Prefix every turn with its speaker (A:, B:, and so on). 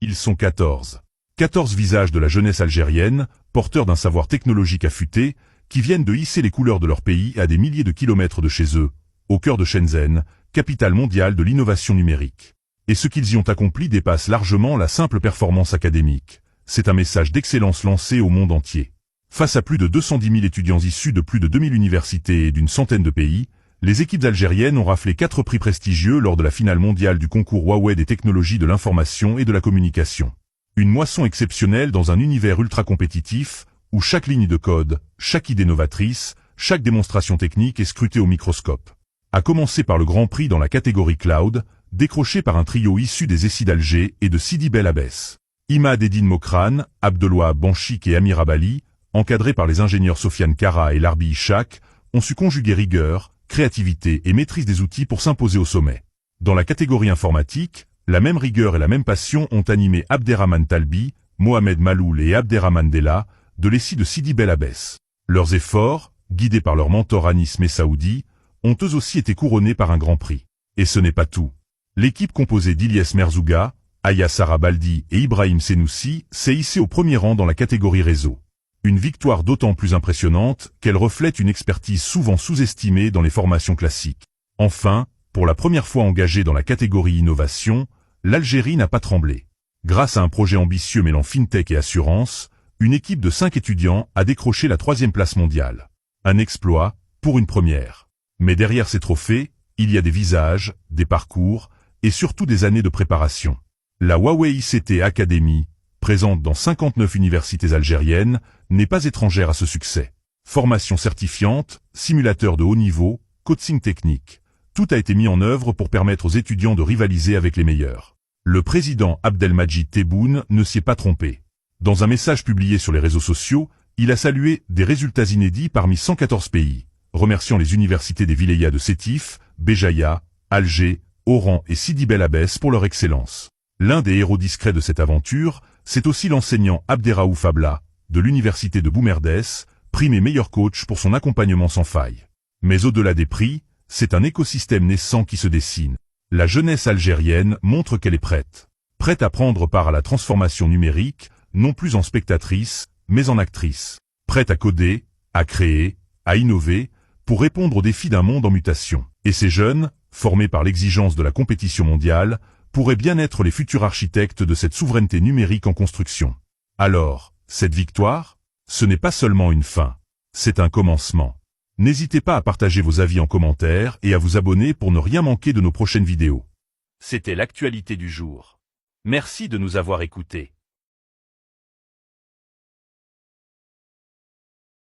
A: Ils sont 14. 14 visages de la jeunesse algérienne, porteurs d'un savoir technologique affûté, qui viennent de hisser les couleurs de leur pays à des milliers de kilomètres de chez eux, au cœur de Shenzhen, capitale mondiale de l'innovation numérique. Et ce qu'ils y ont accompli dépasse largement la simple performance académique. C'est un message d'excellence lancé au monde entier. Face à plus de 210 000 étudiants issus de plus de 2000 universités et d'une centaine de pays, les équipes algériennes ont raflé 4 prix prestigieux lors de la finale mondiale du concours Huawei des technologies de l'information et de la communication. Une moisson exceptionnelle dans un univers ultra compétitif, où chaque ligne de code, chaque idée novatrice, chaque démonstration technique est scrutée au microscope. À commencer par le Grand Prix dans la catégorie Cloud, décroché par un trio issu des ESI d'Alger et de Sidi Bel Abbès. Imad Eddine Mokran, Abdelwahab Banchik et Amir Abali, encadrés par les ingénieurs Sofiane Kara et Larbi Ishak, ont su conjuguer rigueur, créativité et maîtrise des outils pour s'imposer au sommet. Dans la catégorie informatique, la même rigueur et la même passion ont animé Abderrahman Talbi, Mohamed Maloul et Abderrahman Della, de l'ESI de Sidi Bel Abbès. Leurs efforts, guidés par leur mentor Anis Messaoudi, ont eux aussi été couronnés par un grand prix. Et ce n'est pas tout. L'équipe composée d'Ilyes Merzouga, Aya Sarabaldi et Ibrahim Senoussi s'est hissée au premier rang dans la catégorie réseau. Une victoire d'autant plus impressionnante qu'elle reflète une expertise souvent sous-estimée dans les formations classiques. Enfin, pour la première fois engagée dans la catégorie innovation, l'Algérie n'a pas tremblé. Grâce à un projet ambitieux mêlant fintech et assurance, une équipe de 5 étudiants a décroché la 3e place mondiale. Un exploit, pour une première. Mais derrière ces trophées, il y a des visages, des parcours, et surtout des années de préparation. La Huawei ICT Academy, présente dans 59 universités algériennes, n'est pas étrangère à ce succès. Formation certifiante, simulateur de haut niveau, coaching technique. Tout a été mis en œuvre pour permettre aux étudiants de rivaliser avec les meilleurs. Le président Abdelmajid Tebboune ne s'y est pas trompé. Dans un message publié sur les réseaux sociaux, il a salué des résultats inédits parmi 114 pays, remerciant les universités des wilayas de Sétif, Béjaïa, Alger, Oran et Sidi Bel Abbès pour leur excellence. L'un des héros discrets de cette aventure, c'est aussi l'enseignant Abderraouf Abla, de l'université de Boumerdès, primé meilleur coach pour son accompagnement sans faille. Mais au-delà des prix, c'est un écosystème naissant qui se dessine. La jeunesse algérienne montre qu'elle est prête. Prête à prendre part à la transformation numérique, non plus en spectatrice, mais en actrice. Prête à coder, à créer, à innover, pour répondre aux défis d'un monde en mutation. Et ces jeunes, formés par l'exigence de la compétition mondiale, pourraient bien être les futurs architectes de cette souveraineté numérique en construction. Alors, cette victoire, ce n'est pas seulement une fin, c'est un commencement. N'hésitez pas à partager vos avis en commentaire et à vous abonner pour ne rien manquer de nos prochaines vidéos. C'était l'actualité du jour. Merci de nous avoir écoutés.